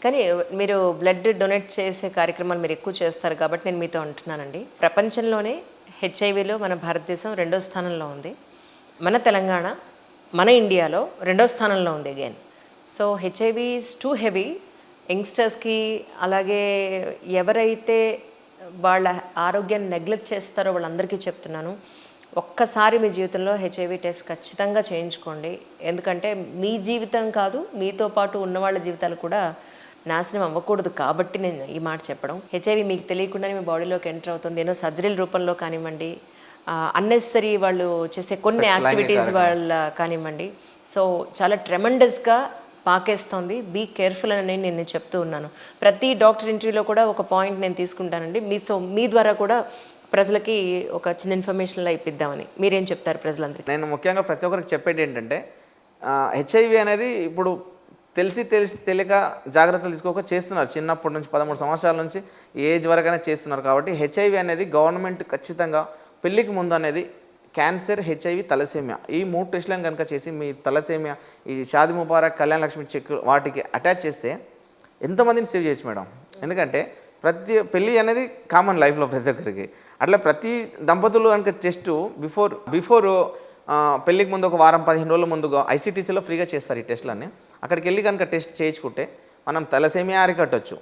కానీ మీరు blood donate చేసే కార్యక్రమాలు మీరు ఎక్కువ చేస్తారు కాబట్టి నేను మీతో అంటున్నానండి. ప్రపంచంలోనే హెచ్ఐవిలో మన భారతదేశం రెండో స్థానంలో ఉంది. మన తెలంగాణ, మన ఇండియాలో రెండో స్థానంలో ఉంది again. So HIV is too heavy యంగ్స్టర్స్కి. అలాగే ఎవరైతే వాళ్ళ ఆరోగ్యాన్ని నెగ్లెక్ట్ చేస్తారో వాళ్ళందరికీ చెప్తున్నాను, ఒక్కసారి మీ జీవితంలో హెచ్ఐవి టెస్ట్ ఖచ్చితంగా చేయించుకోండి. ఎందుకంటే మీ జీవితం కాదు, మీతో పాటు ఉన్నవాళ్ళ జీవితాలు కూడా నాశనం అవ్వకూడదు కాబట్టి నేను ఈ మాట చెప్పడం. హెచ్ఐవి మీకు తెలియకుండానే మీ బాడీలోకి ఎంటర్ అవుతుంది. ఏదో సర్జరీల రూపంలో కానివ్వండి, అన్నెసరీ వాళ్ళు చేసే కొన్ని యాక్టివిటీస్ వాళ్ళ కానివ్వండి. సో చాలా ట్రెమండస్గా పాకేస్తోంది. బీ కేర్ఫుల్ అని నేను చెప్తూ ఉన్నాను. ప్రతి డాక్టర్ ఇంటర్వ్యూలో కూడా ఒక పాయింట్ నేను తీసుకుంటానండి. మీ ద్వారా కూడా ప్రజలకి ఒక చిన్న ఇన్ఫర్మేషన్లా ఇప్పిద్దామని. మీరేం చెప్తారు ప్రజలందరికీ? నేను ముఖ్యంగా ప్రతి ఒక్కరికి చెప్పేది ఏంటంటే, హెచ్ఐవి అనేది ఇప్పుడు తెలిసి తెలియక జాగ్రత్తలు తీసుకోక చేస్తున్నారు. చిన్నప్పటి నుంచి 13 సంవత్సరాల నుంచి ఏజ్ వరకైనా చేస్తున్నారు. కాబట్టి హెచ్ఐవి అనేది గవర్నమెంట్ ఖచ్చితంగా పెళ్ళికి ముందు అనేది క్యాన్సర్, హెచ్ఐవి, తలసేమియా ఈ 3 టెస్టులను కనుక చేసి మీ తలసేమియా, ఈ షాది ముబారక్, కళ్యాణ లక్ష్మి చెక్ వాటికి అటాచ్ చేస్తే ఎంతమందిని సేవ్ చేయొచ్చు మేడం. ఎందుకంటే ప్రతి పెళ్ళి అనేది కామన్ లైఫ్లో ప్రతి ఒక్కరికి. అట్లా ప్రతి దంపతులు కనుక టెస్ట్ బిఫోర్ పెళ్ళికి ముందు ఒక వారం 15 రోజుల ముందుగా ఐసీటీసీలో ఫ్రీగా చేస్తారు ఈ టెస్టులన్నీ. అక్కడికి వెళ్ళి కనుక టెస్ట్ చేయించుకుంటే మనం తలసేమియా అరికట్టవచ్చు,